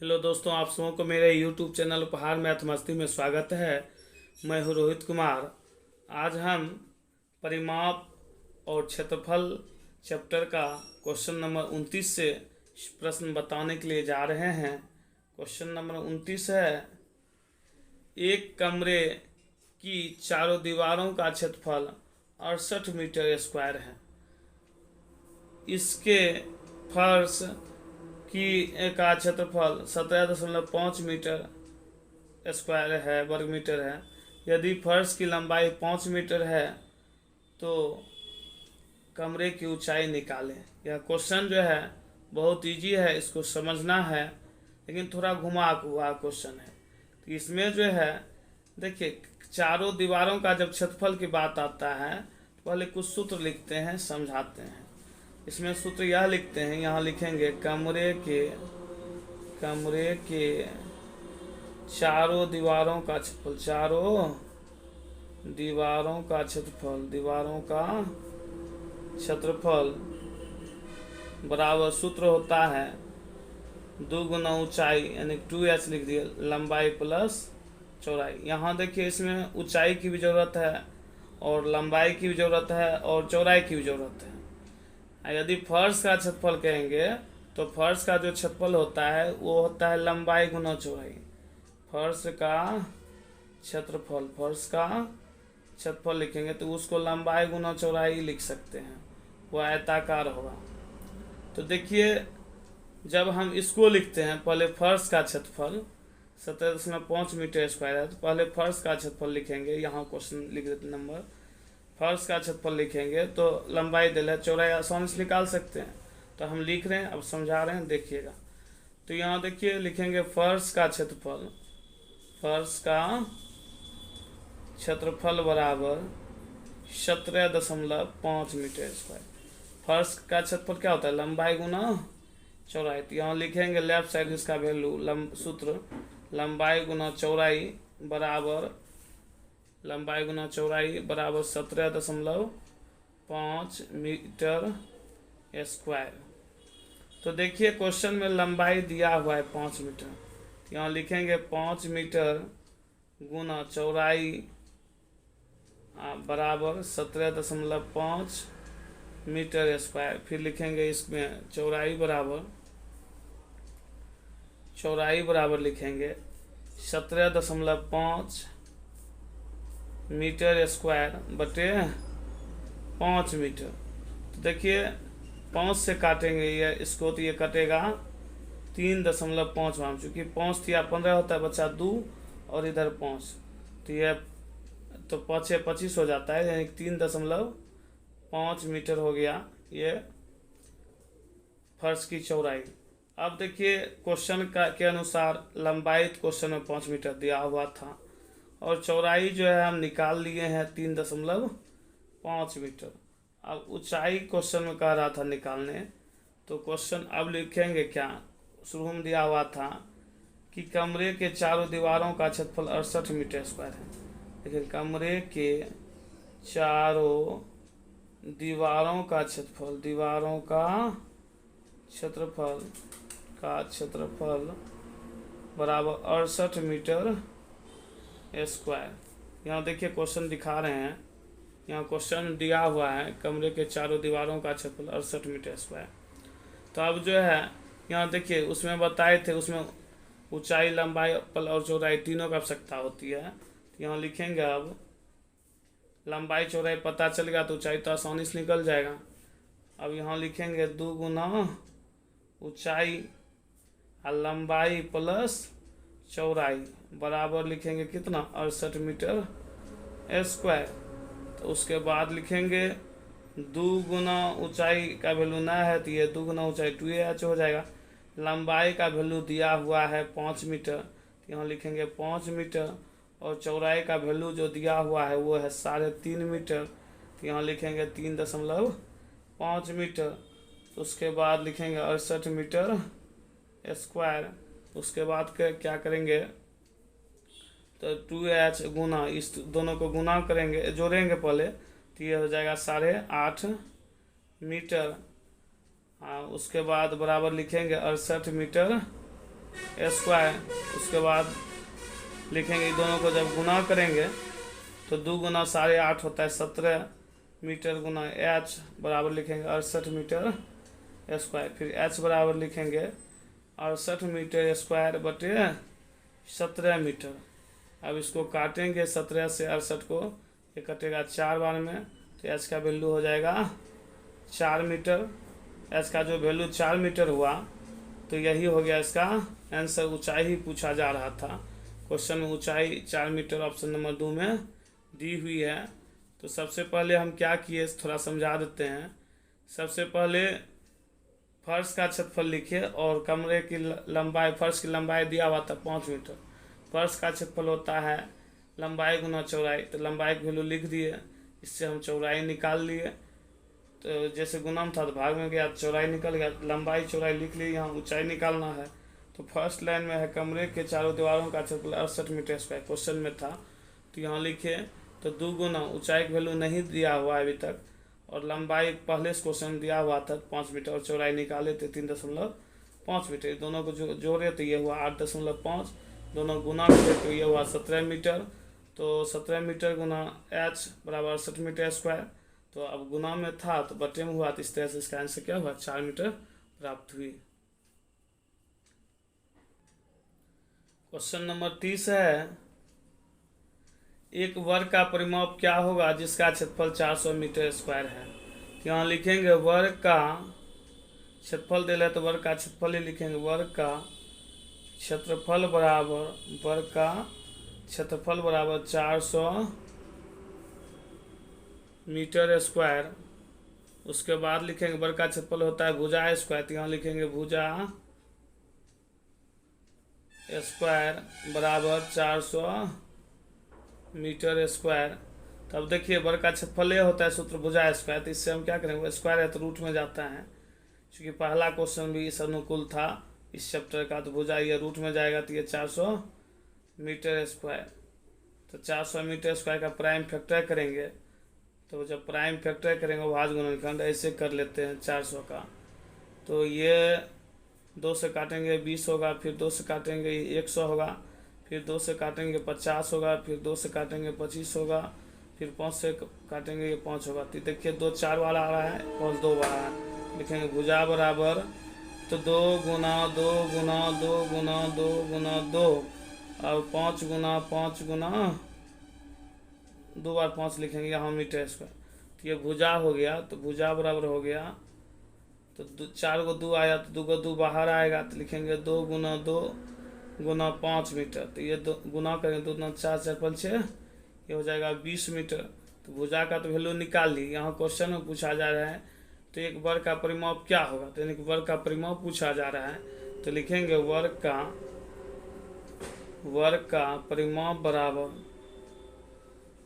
Hello दोस्तों, आप सबों को मेरे YouTube चैनल उपहार मैथ मस्ती में स्वागत है। मैं हूँ रोहित कुमार। आज हम परिमाप और क्षेत्रफल चैप्टर का क्वेश्चन नंबर 29 से प्रश्न बताने के लिए जा रहे हैं। क्वेश्चन नंबर 29 है, एक कमरे की चारों दीवारों का क्षेत्रफल 68 मीटर स्क्वायर है। इसके फर्श की का क्षेत्रफल 17.5 मीटर स्क्वायर है, वर्ग मीटर है। यदि फर्श की लंबाई 5 मीटर है तो कमरे की ऊंचाई निकालें। यह क्वेश्चन जो है बहुत इजी है, इसको समझना है, लेकिन थोड़ा घुमा हुआ क्वेश्चन है। तो इसमें जो है देखिए, चारों दीवारों का जब क्षेत्रफल की बात आता है तो पहले कुछ सूत्र लिखते हैं, समझाते हैं। इसमें सूत्र यह लिखते हैं, यहाँ लिखेंगे कमरे के चारों दीवारों का क्षेत्रफल, चारों दीवारों का क्षेत्रफल बराबर सूत्र होता है 2 गुना ऊंचाई यानी 2h लिख दिए, लंबाई प्लस चौड़ाई। यहाँ देखिए इसमें ऊंचाई की भी जरूरत है और लंबाई की भी जरूरत है और चौड़ाई की भी जरूरत है। यदि फर्श का क्षेत्रफल कहेंगे तो फर्श का जो क्षेत्रफल होता है वो होता है लंबाई गुना चौड़ाई। फर्श का क्षेत्रफल लिखेंगे तो उसको लंबाई गुना चौड़ाई लिख सकते हैं, वो आयताकार होगा। तो देखिए, जब हम इसको लिखते हैं, पहले फर्श का क्षेत्रफल 17.5 मीटर स्क्वायर है, तो पहले फर्श का क्षेत्रफल लिखेंगे। यहाँ क्वेश्चन लिख देते नंबर, फर्श का क्षेत्रफल लिखेंगे तो लंबाई दिल चौड़ाई आसानी से निकाल सकते हैं। तो हम लिख रहे हैं, अब समझा रहे हैं, देखिएगा। तो यहाँ देखिए लिखेंगे फर्श का क्षेत्रफल बराबर 17.5 मीटर स्क्वायर। फर्श का क्षेत्रफल क्या होता है, लंबाई गुना चौड़ाई। तो यहाँ लिखेंगे लेफ्ट साइड इसका वैल्यू, सूत्र लंबाई गुना चौड़ाई बराबर 17.5 मीटर स्क्वायर। तो देखिए क्वेश्चन में लंबाई दिया हुआ है 5 मीटर, तो यहाँ लिखेंगे 5 मीटर गुना चौड़ाई बराबर 17.5 मीटर स्क्वायर। फिर लिखेंगे इसमें चौड़ाई बराबर लिखेंगे 17.5 मीटर स्क्वायर बटे 5 मीटर। तो देखिए 5 से काटेंगे ये इसको, तो ये कटेगा 3.5 में, चूँकि 5 या 15 होता है बच्चा 2 और इधर 5, तो ये तो 5 25 हो जाता है, यानी 3.5 मीटर हो गया ये फर्श की चौड़ाई। अब देखिए क्वेश्चन के अनुसार लंबाई क्वेश्चन में 5 मीटर दिया हुआ था और चौड़ाई जो है हम निकाल लिए हैं 3.5 मीटर। अब ऊंचाई क्वेश्चन में कह रहा था निकालने, तो क्वेश्चन अब लिखेंगे क्या, शुरू में दिया हुआ था कि कमरे के चारों दीवारों का क्षेत्रफल 68 मीटर स्क्वायर है। लेकिन कमरे के चारों दीवारों का क्षेत्रफल बराबर 68 मीटर स्क्वायर। यहाँ देखिए क्वेश्चन दिखा रहे हैं, यहाँ क्वेश्चन दिया हुआ है कमरे के चारों दीवारों का क्षेत्रफल 68 मीटर स्क्वायर। तो अब जो है यहाँ देखिए उसमें बताए थे, उसमें ऊंचाई लंबाई और चौड़ाई तीनों की आवश्यकता होती है। तो यहाँ लिखेंगे, अब लंबाई चौड़ाई पता चल गया तो ऊंचाई तो आसानी से निकल जाएगा। अब यहाँ लिखेंगे 2 गुना ऊंचाई और लंबाई प्लस चौड़ाई बराबर लिखेंगे कितना, 68 मीटर स्क्वायर। तो उसके बाद लिखेंगे 2 गुना ऊंचाई का वैल्यू ना है तो ये 2 गुना ऊंचाई 2h हो जाएगा। लंबाई का वैल्यू दिया हुआ है 5 मीटर, तो यहाँ लिखेंगे 5 मीटर, और चौड़ाई का वैल्यू जो दिया हुआ है वो है 3.5 मीटर, तो यहाँ लिखेंगे 3.5 मीटर। तो उसके बाद लिखेंगे 68 मीटर स्क्वायर। उसके बाद क्या करेंगे, तो 2h गुना, इस दोनों को गुना करेंगे, जोड़ेंगे पहले, तो ये हो जाएगा 8.5 मीटर। उसके बाद बराबर लिखेंगे 68 मीटर स्क्वायर, उसके बाद लिखेंगे इन दोनों को जब गुना करेंगे तो 2 गुना 8.5 होता है 17 मीटर गुना h बराबर लिखेंगे 68 मीटर स्क्वायर। फिर h बराबर लिखेंगे 68 मीटर स्क्वायर बटे 17 मीटर। अब इसको काटेंगे 17 से 68 को, ये कटेगा 4 बार में, तो h का वैल्यू हो जाएगा 4 मीटर। h का जो वैल्यू 4 मीटर हुआ तो यही हो गया इसका आंसर। ऊंचाई ही पूछा जा रहा था क्वेश्चन में, ऊंचाई 4 मीटर ऑप्शन नंबर 2 में दी हुई है। तो सबसे पहले हम क्या किए थोड़ा समझा देते हैं। सबसे पहले फर्श का क्षेत्रफल लिखे और कमरे की लंबाई, फर्श की लंबाई दिया हुआ था 5 मीटर। फर्श का क्षेत्रफल होता है लंबाई गुना चौड़ाई, तो लंबाई की वैल्यू लिख दिए, इससे हम चौड़ाई निकाल लिए। तो जैसे गुणम था तो भाग में गया, चौड़ाई निकल गया, लंबाई चौड़ाई लिख ली। यहाँ ऊंचाई निकालना है तो फर्स्ट लाइन में है कमरे के चारों दीवारों का क्षेत्रफल 68 मीटर स्क्वायर, क्वेश्चन में था। तो यहाँ लिखे तो 2 गुना ऊंचाई की वैल्यू नहीं दिया हुआ अभी तक, और लंबाई पहले से क्वेश्चन दिया हुआ था 5 मीटर, और चौड़ाई निकाले थे 3.5 मीटर। दोनों को जो जोड़े तो ये हुआ 8.5, दोनों गुना करे तो ये हुआ 17 मीटर। तो 17 मीटर गुना h बराबर 68 मीटर स्क्वायर। तो अब गुना में था तो बटे में हुआ, तो इस तरह से इसका आंसर क्या हुआ 4 मीटर प्राप्त हुई। क्वेश्चन नंबर 30 है, एक वर्ग का परिमाप क्या होगा जिसका क्षेत्रफल 400 मीटर स्क्वायर है। तो यहाँ लिखेंगे वर्ग का क्षेत्रफल दे तो वर्ग का क्षेत्रफल ही लिखेंगे, वर्ग का क्षेत्रफल बराबर, वर्ग का क्षेत्रफल बराबर 400 मीटर स्क्वायर। उसके बाद लिखेंगे वर्ग का क्षेत्रफल होता है भुजा स्क्वायर, तो यहाँ लिखेंगे भुजा स्क्वायर बराबर 400 मीटर स्क्वायर। तब देखिए वर्ग का क्षेत्रफल होता है सूत्र भुजा स्क्वायर, तो इससे हम क्या करेंगे, स्क्वायर है तो रूट में जाता है, क्योंकि पहला क्वेश्चन भी इस अनुकूल था इस चैप्टर का, तो भुजा ये रूट में जाएगा तो ये 400 मीटर स्क्वायर। तो 400 मीटर स्क्वायर का प्राइम फैक्टर करेंगे, तो जब प्राइम फैक्टर करेंगे भाज गुणनखंड ऐसे कर लेते हैं 400 का। तो ये 2 से काटेंगे 20 होगा, फिर 2 से काटेंगे 100 होगा, फिर 2 से काटेंगे 50 होगा, फिर 2 से काटेंगे 25 होगा, फिर 5 से काटेंगे ये 5 होगा। तो देखिए 2 4 वाला आ रहा है, 5 2 वाला है, लिखेंगे भुजा बराबर तो 2 गुना 2 गुना 2 गुना 2 गुना 2 और 5 गुना 5 गुना 2 बार 5 लिखेंगे यहाँ मीटर स्क्वायर। तो ये भुजा हो गया, तो भुजा बराबर हो गया तो 4 को 2 आया तो 2 को 2 बाहर आएगा, तो लिखेंगे 2 गुना 2 गुना 5 मीटर। तो ये 2 गुना करेंगे 2 गुना 4 4 5 6, ये हो जाएगा 20 मीटर। तो भुजा का तो वैल्यू निकाल ली। यहाँ क्वेश्चन में पूछा जा रहा है तो एक वर्ग का परिमाप क्या होगा, तो यानी कि वर्ग का परिमाप पूछा जा रहा है, तो लिखेंगे वर्ग का परिमाप बराबर,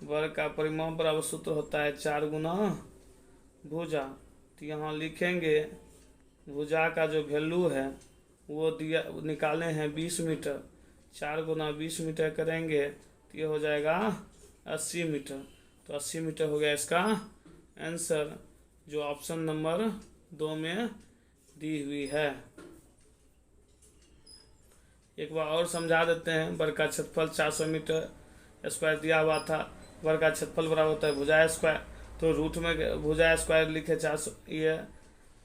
वर्ग का परिमाप बराबर सूत्र होता है 4 गुना भुजा। तो यहाँ लिखेंगे भुजा का जो वैल्यू है वो दिया निकाले हैं 20 मीटर, 4 गुना 20 मीटर करेंगे तो ये हो जाएगा 80 मीटर। तो 80 मीटर हो गया इसका आंसर, जो ऑप्शन नंबर 2 में दी हुई है। एक बार और समझा देते हैं। वर्ग का क्षेत्रफल 400 मीटर स्क्वायर दिया हुआ था, वर्ग का क्षेत्रफल बराबर होता है भुजा स्क्वायर, तो रूट में भुजा स्क्वायर लिखे 400, ये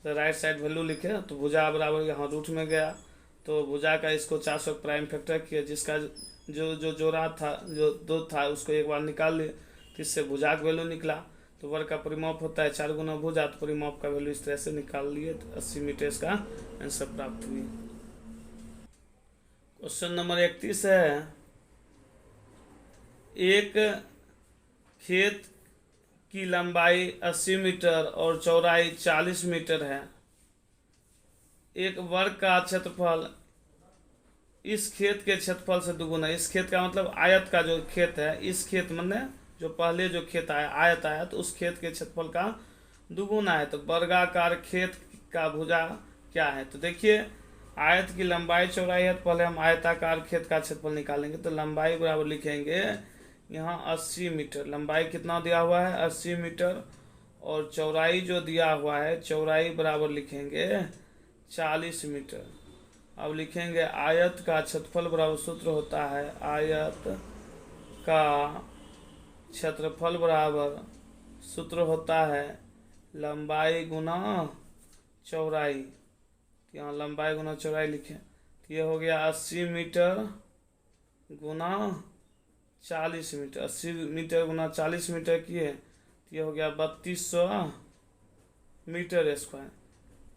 तो राइट साइड वैल्यू लिखे, तो भुजा बराबर यहाँ रूट में गया, तो भुजा का इसको 400 प्राइम फैक्टर किया, जिसका जो जोड़ा था, जो 2 था उसको एक बार निकाल लिए, तो इससे भुजा का वैल्यू निकला। तो वर्ग का परिमाप होता है 4 गुना भुजा, तो परिमाप का वैल्यू इस तरह से निकाल लिए, तो 80 मीटर इसका आंसर प्राप्त हुई। क्वेश्चन नंबर 31 है, एक खेत की लंबाई 80 मीटर और चौड़ाई 40 मीटर है। एक वर्ग का क्षेत्रफल इस खेत के क्षेत्रफल से दुगुना। इस खेत का मतलब आयत का जो खेत है, इस खेत मतलब जो पहले जो खेत आया आयत आया, तो उस खेत के क्षेत्रफल का दुगुना है। तो वर्गाकार खेत का भुजा क्या है, तो देखिए आयत की लंबाई चौड़ाई है, तो पहले हम आयताकार खेत का क्षेत्रफल निकालेंगे। तो लंबाई बराबर लिखेंगे यहाँ 80 मीटर, लंबाई कितना दिया हुआ है 80 मीटर, और चौड़ाई जो दिया हुआ है चौड़ाई बराबर लिखेंगे 40 मीटर। अब लिखेंगे आयत का क्षेत्रफल बराबर सूत्र होता है आयत का क्षेत्रफल बराबर सूत्र होता है लंबाई गुना चौड़ाई। यहाँ लंबाई गुना चौड़ाई लिखें तो ये हो गया 80 मीटर गुना 40 मीटर। 80 मीटर गुना 40 मीटर किए तो ये हो गया 3200 मीटर स्क्वायर।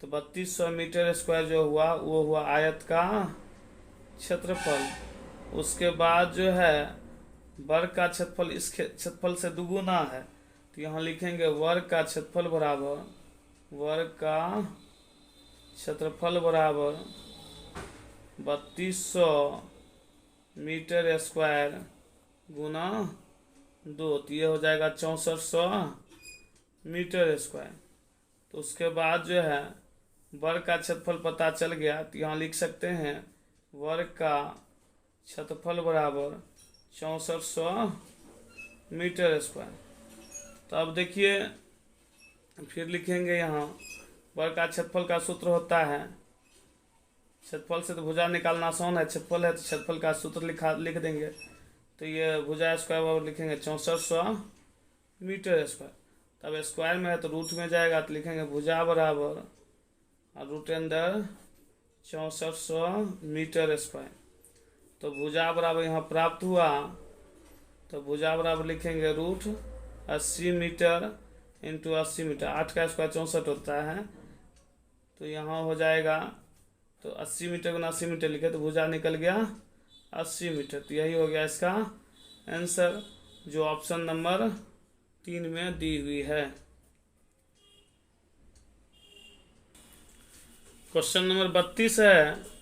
तो 3200 मीटर स्क्वायर जो हुआ वो हुआ आयत का क्षेत्रफल। उसके बाद जो है वर्ग का क्षेत्रफल इस क्षेत्रफल से दुगुना है तो यहाँ लिखेंगे वर्ग का क्षेत्रफल बराबर वर्ग का क्षेत्रफल बराबर 3200 मीटर स्क्वायर गुना 2 तो ये हो जाएगा 6400 मीटर स्क्वायर। तो उसके बाद जो है वर्ग का क्षेत्रफल पता चल गया तो यहाँ लिख सकते हैं वर्ग का क्षेत्रफल बराबर 6400 मीटर स्क्वायर। तो अब देखिए फिर लिखेंगे यहाँ वर्ग का क्षेत्रफल का सूत्र होता है क्षेत्रफल से तो भुजा निकालना आसान है, क्षेत्रफल है तो क्षेत्रफल का सूत्र लिख देंगे। तो ये भुजा स्क्वायर बराबर लिखेंगे 6400 मीटर स्क्वायर। तब स्क्वायर में है तो रूट में जाएगा तो लिखेंगे भुजा बराबर और रूट अंदर 6400 मीटर स्क्वायर। तो भुजा बराबर यहाँ प्राप्त हुआ तो भुजा बराबर लिखेंगे रूट 80 मीटर इंटू 80 मीटर। 8 का स्क्वायर 64 होता है तो यहाँ हो जाएगा तो 80 मीटर गुना 80 मीटर लिखे तो भुजा निकल गया 80 मीटर। तो यही हो गया इसका आंसर जो ऑप्शन नंबर 3 में दी हुई है। क्वेश्चन नंबर 32 है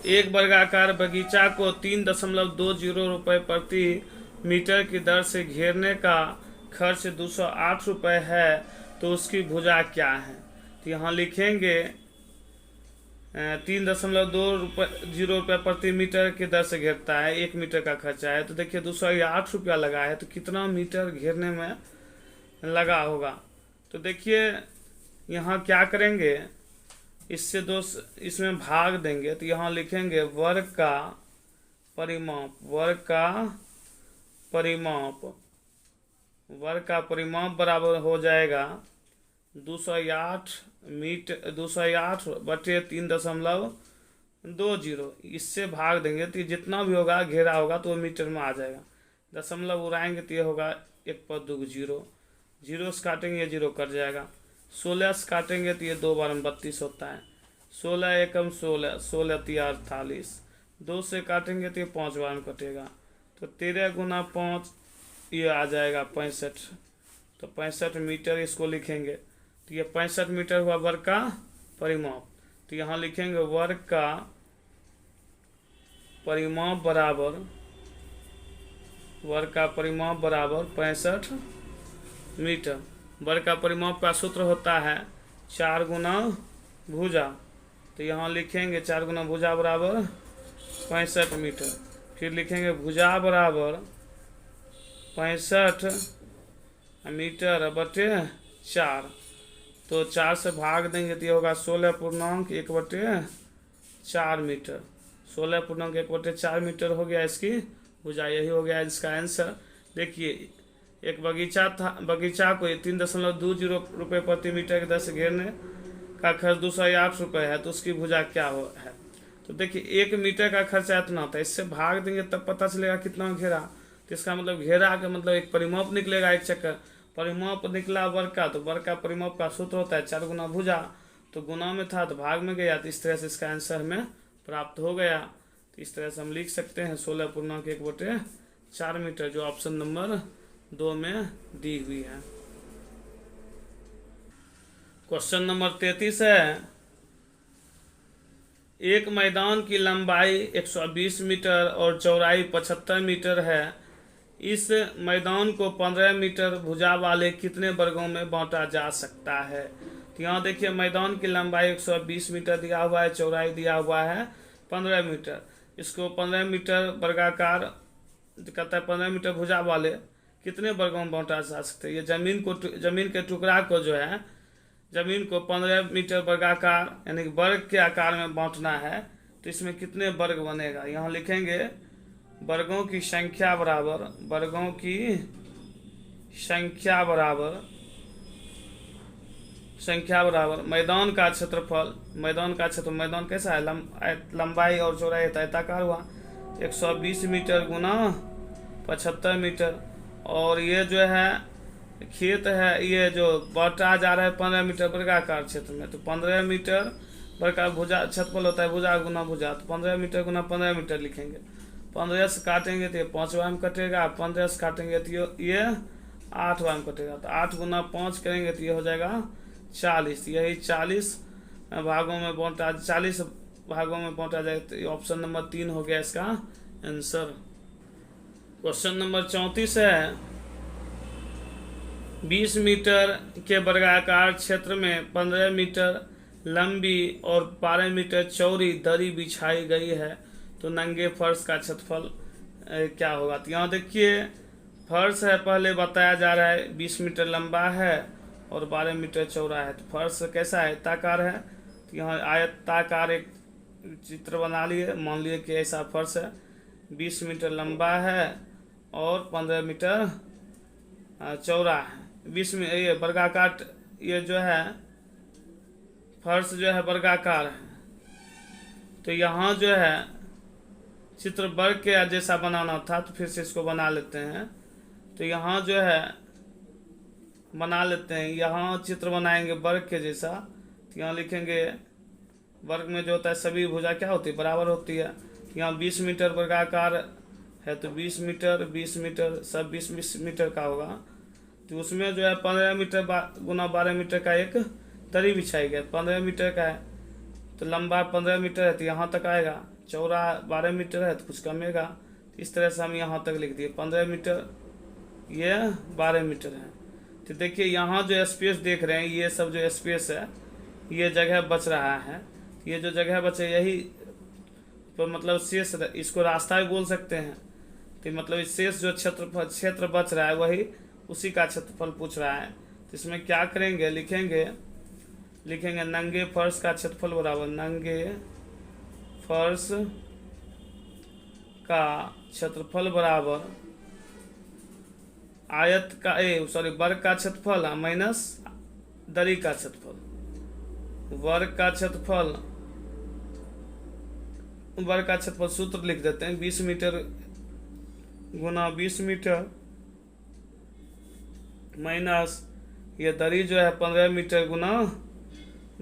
एक वर्गाकार बगीचा को 3.20 रुपये प्रति मीटर की दर से घेरने का खर्च 208 रुपये है तो उसकी भुजा क्या है। तो यहाँ लिखेंगे 3.20 रुपये प्रति मीटर की दर से घेरता है, 1 मीटर का खर्चा है। तो देखिए 208 रुपया लगा है तो कितना मीटर घेरने में लगा होगा। तो देखिए यहाँ क्या करेंगे इससे इसमें भाग देंगे तो यहाँ लिखेंगे वर्ग का परिमाप बराबर हो जाएगा 208 बटे 3.20। इससे भाग देंगे तो जितना भी होगा घेरा होगा तो वो मीटर में आ जाएगा। दशमलव उड़ाएंगे तो ये होगा 1 पर 2 0 0 से काटेंगे ये 0 कट जाएगा। 16 से काटेंगे तो ये 2 बार 32 होता है। 16 एकम 16 16 तिया 48। 2 से काटेंगे तो ये 5 बार में कटेगा तो 13 गुना 5 ये आ जाएगा 65। तो 65 मीटर इसको लिखेंगे तो ये 65 मीटर हुआ वर्ग का परिमाप। तो यहाँ लिखेंगे वर्ग का परिमाप बराबर 65 मीटर। वर्ग का परिमाप का सूत्र होता है 4 गुना भुजा। तो यहाँ लिखेंगे 4 गुना भुजा बराबर 65 मीटर। फिर लिखेंगे भुजा बराबर 65 मीटर बटे 4। तो 4 से भाग देंगे तो ये होगा 16.1 बटे 4 मीटर। 16.1 बटे 4 मीटर हो गया इसकी भुजा। यही हो गया इसका आंसर। देखिए एक बगीचा को 3.20 रुपये प्रति मीटर की दर से घेरने का खर्च 208 रुपये है तो उसकी भुजा क्या है। तो देखिए 1 मीटर का खर्चा इतना होता है, इससे भाग देंगे तब पता चलेगा कितना घेरा। तो इसका मतलब घेरा का मतलब एक परिमाप निकलेगा, एक चक्कर परिमाप निकला वर्ग का। तो वर्ग का परिमाप का सूत्र होता है 4 गुना भुजा। तो गुना में था तो भाग में गया तो इस तरह से इसका आंसर हमें प्राप्त हो गया। तो इस तरह से हम लिख सकते हैं 16.1 बटे 4 मीटर जो ऑप्शन नंबर 2 में दी हुई है। क्वेश्चन नंबर 33 है एक मैदान की लंबाई 120 मीटर और चौड़ाई 75 मीटर है। इस मैदान को 15 मीटर भुजा वाले कितने वर्गों में बांटा जा सकता है। तो यहाँ देखिए मैदान की लंबाई 120 मीटर दिया हुआ है, चौड़ाई दिया हुआ है 15 मीटर। इसको 15 मीटर वर्गाकार कहता है 15 मीटर भुजा वाले कितने वर्गों में बांटा जा सकते हैं। ये जमीन के टुकड़ा को जो है जमीन को 15 मीटर वर्गाकार यानी कि वर्ग के आकार में बांटना है तो इसमें कितने वर्ग बनेगा। यहाँ लिखेंगे वर्गों की संख्या बराबर मैदान का क्षेत्रफल। मैदान कैसा है, लंबाई और चौड़ाई आयताकार हुआ 120 मीटर गुना 75 मीटर। और ये जो है खेत है, ये जो बांटा जा रहा है 15 मीटर वर्गाकार क्षेत्र में, तो 15 मीटर वर्गाकार भुजा क्षेत्रफल होता है, भुजा गुना भुजा, तो 15 मीटर गुना 15 मीटर लिखेंगे। 15 से काटेंगे तो ये 5वां में कटेगा, 15 से काटेंगे तो ये 8वां में कटेगा, तो 8 गुना 5 करेंगे तो ये हो जाएगा 40। यही 40 भागों में बांटा, 40 भागों में बांटा जाए, तो ऑप्शन नंबर 3 हो गया इसका आंसर। क्वेश्चन नंबर 34 है 20 मीटर के वर्गाकार क्षेत्र में 15 मीटर लंबी और 12 मीटर चौड़ी दरी बिछाई गई है, तो नंगे फर्श का क्षेत्रफल क्या होगा। तो यहाँ देखिए फर्श है, पहले बताया जा रहा है 20 मीटर लंबा है और 12 मीटर चौड़ा है, तो फर्श कैसा है, आयताकार है। तो यहाँ आयताकार एक चित्र बना लिए, मान लिए कि ऐसा फर्श है, 20 मीटर लंबा है और 15 मीटर चौड़ा है। 20 में ये वर्गाकार, ये जो है फर्श जो है वर्गाकार है, तो यहाँ जो है चित्र वर्ग के जैसा बनाना था, तो फिर से इसको बना लेते हैं। तो यहाँ जो है बना लेते हैं, यहाँ चित्र बनाएंगे वर्ग के जैसा। तो यहाँ लिखेंगे वर्ग में जो होता है सभी भुजा क्या होती है, बराबर होती है। यहाँ 20 मीटर वर्गाकार है तो 20 मीटर सब 20 मीटर का होगा, तो उसमें जो है 15 मीटर गुना 12 मीटर का एक दरी बिछाई गया। 15 मीटर का है तो लंबा 15 मीटर है तो यहाँ तक आएगा, चौड़ा 12 मीटर है तो कुछ कमेगा। इस तरह से हम यहाँ तक लिख दिए 15 मीटर, ये 12 मीटर है। तो देखिए यहाँ जो स्पेस देख रहे हैं, ये सब जो स्पेस है, ये जगह बच रहा है, ये जो जगह बचे यही तो मतलब शेष, इसको रास्ता भी बोल सकते हैं। तो मतलब इस शेष जो क्षेत्र बच रहा है वही उसी का क्षेत्रफल पूछ रहा है। तो इसमें क्या करेंगे, लिखेंगे नंगे फर्श का क्षेत्रफल बराबर नंगे फर्श का क्षेत्रफल बराबर आयत का वर्ग का क्षेत्रफल माइनस दरी का क्षेत्रफल। वर्ग का क्षेत्रफल सूत्र लिख देते हैं, 20 मीटर गुना 20 मीटर माइनस ये दरी जो है 15 मीटर गुना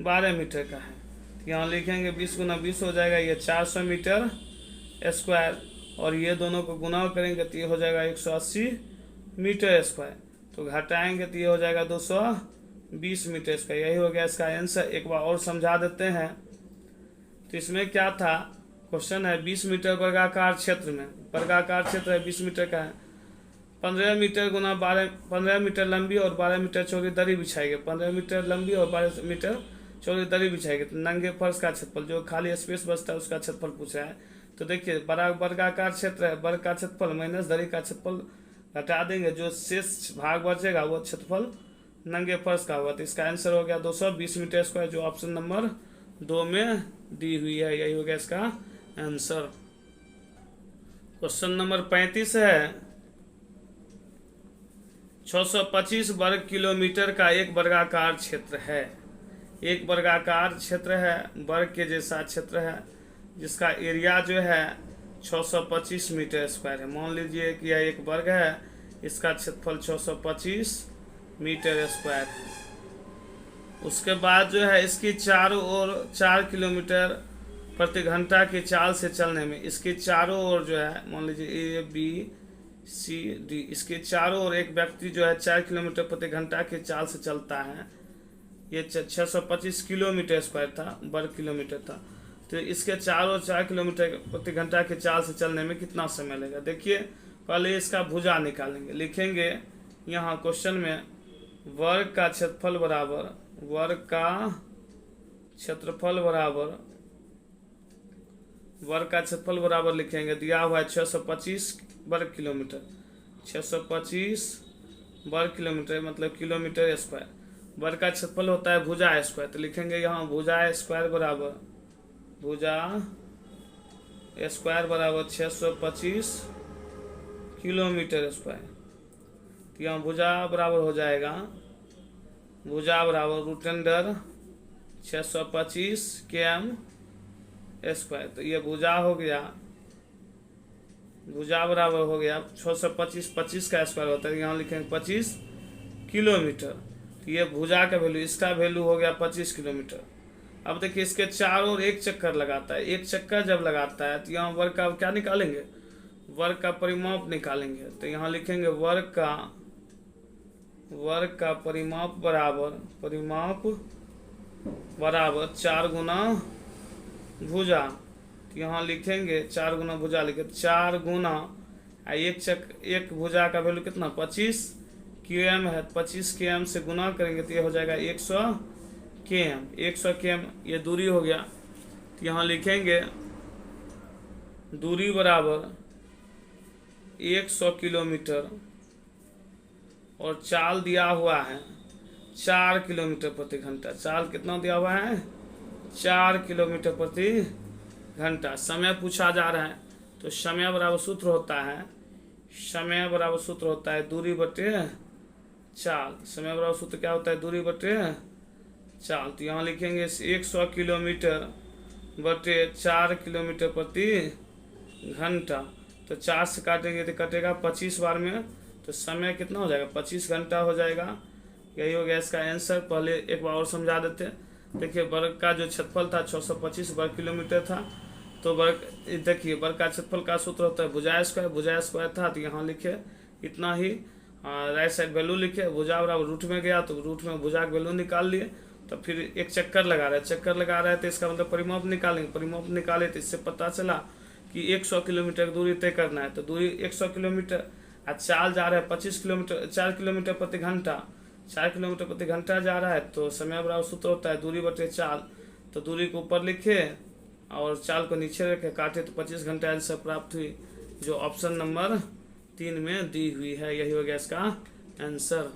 12 मीटर का है। तो यहाँ लिखेंगे 20 गुना 20 हो जाएगा, ये 400 मीटर स्क्वायर, और ये दोनों को गुना करेंगे तो ये हो जाएगा 180 मीटर स्क्वायर, तो घटाएंगे तो ये हो जाएगा 220 मीटर स्क्वायर। यही हो गया इसका आंसर। एक बार और समझा देते हैं। तो इसमें क्या था, क्वेश्चन है 20 मीटर वर्गाकार क्षेत्र में, वर्गाकार क्षेत्र है 20 मीटर का है, 15 मीटर गुना 15 मीटर लंबी और 12 मीटर चौड़ी दरी बिछाएगी। 15 मीटर लंबी और 12 मीटर चौड़ी दरी बिछाएगी। तो नंगे फर्श का क्षेत्रफल जो खाली स्पेस बचता है उसका क्षेत्रफल पूछ रहा है। तो देखिए बड़ा वर्गाकार क्षेत्र है, वर्ग का क्षेत्रफल माइनस दरी का क्षेत्रफल घटा देंगे, जो शेष भाग बचेगा वो क्षेत्रफल नंगे फर्श का होगा। तो इसका आंसर हो गया 220 मीटर स्क्वायर, जो ऑप्शन नंबर 2 में दी हुई है। यही हो गया इसका आंसर। क्वेश्चन नंबर 35 है 625 वर्ग किलोमीटर का एक वर्गाकार क्षेत्र है। एक वर्गाकार क्षेत्र है, वर्ग के जैसा क्षेत्र है, जिसका एरिया जो है 625 मीटर स्क्वायर है। मान लीजिए कि यह एक वर्ग है, इसका क्षेत्रफल 625 मीटर स्क्वायर है। उसके बाद जो है इसकी चारों ओर 4 किलोमीटर प्रति घंटा की चाल से चलने में, इसके चारों ओर जो है मान लीजिए ABCD, इसके चारों ओर एक व्यक्ति जो है 4 किलोमीटर प्रति घंटा की चाल से चलता है। ये 625 किलोमीटर स्क्वायर था, वर्ग किलोमीटर था। तो इसके चारों 4 किलोमीटर प्रति घंटा की चाल से चलने में कितना समय लगेगा। देखिए पहले इसका भुजा निकालेंगे, लिखेंगे यहाँ क्वेश्चन में वर्ग का क्षेत्रफल बराबर लिखेंगे, दिया हुआ है 625 वर्ग किलोमीटर, 625 वर्ग किलोमीटर मतलब किलोमीटर स्क्वायर, वर्ग का क्षेत्रफल होता है भुजा स्क्वायर, तो लिखेंगे यहाँ भुजा स्क्वायर बराबर भुजा स्क्वायर बराबर 625 किलोमीटर स्क्वायर। तो यहाँ भुजा बराबर हो जाएगा भुजा बराबर रूट अंडर 625 km स्क्वायर। तो ये भुजा हो गया, भुजा बराबर हो गया 625, 25 का स्क्वायर होता है, यहाँ लिखेंगे 25 किलोमीटर। तो ये भुजा का वैल्यू, इसका वैल्यू हो गया 25 किलोमीटर। अब देखिए इसके चारों ओर एक चक्कर लगाता है, एक चक्कर जब लगाता है तो यहाँ वर्ग का क्या निकालेंगे, वर्ग का परिमाप निकालेंगे। तो यहाँ लिखेंगे वर्ग का परिमाप बराबर 4 गुना भुजा। तो यहाँ लिखेंगे 4 गुना भुजा, लिखे 4 गुना एक भुजा का वैल्यू कितना 25 km है, 25 km से गुना करेंगे तो ये हो जाएगा 100 km। 100 km ये दूरी हो गया। तो यहाँ लिखेंगे दूरी बराबर 100 किलोमीटर और चाल दिया हुआ है 4 किलोमीटर प्रति घंटा। चाल कितना दिया हुआ है 4 किलोमीटर प्रति घंटा। समय पूछा जा रहा है तो समय बराबर सूत्र होता है दूरी बटे चाल। समय बराबर सूत्र क्या होता है, दूरी बटे चाल। तो यहाँ लिखेंगे 100 किलोमीटर बटे 4 किलोमीटर प्रति घंटा। तो 4 से काटेंगे तो कटेगा 25 बार में, तो समय कितना हो जाएगा 25 घंटा हो जाएगा। यही हो गया इसका आंसर। पहले एक बार और समझा देते। देखिए वर्ग का जो क्षेत्रफल था 625 वर्ग किलोमीटर था। तो देखिए वर्ग का क्षेत्रफल का सूत्र होता है भुजा स्क्वायर था। तो यहाँ लिखे इतना ही, राइट साइड वैल्यू लिखे, भुजा बराबर रूट में गया तो रूट में भुजा का वैल्यू निकाल लिए। तो फिर एक चक्कर लगा रहा है तो इसका मतलब परिमाप निकालेंगे। परिमाप निकाले तो इससे पता चला कि 100 किलोमीटर दूरी तय करना है। तो दूरी 100 किलोमीटर और चाल जा रहा है 25 किलोमीटर, 4 किलोमीटर प्रति घंटा, 4 किलोमीटर प्रति घंटा जा रहा है। तो समय बराबर सूत्र होता है दूरी बटे चाल। तो दूरी को ऊपर लिखे और चाल को नीचे रखे, काटे तो 25 घंटा आंसर प्राप्त हुई, जो ऑप्शन नंबर 3 में दी हुई है। यही हो गया इसका आंसर।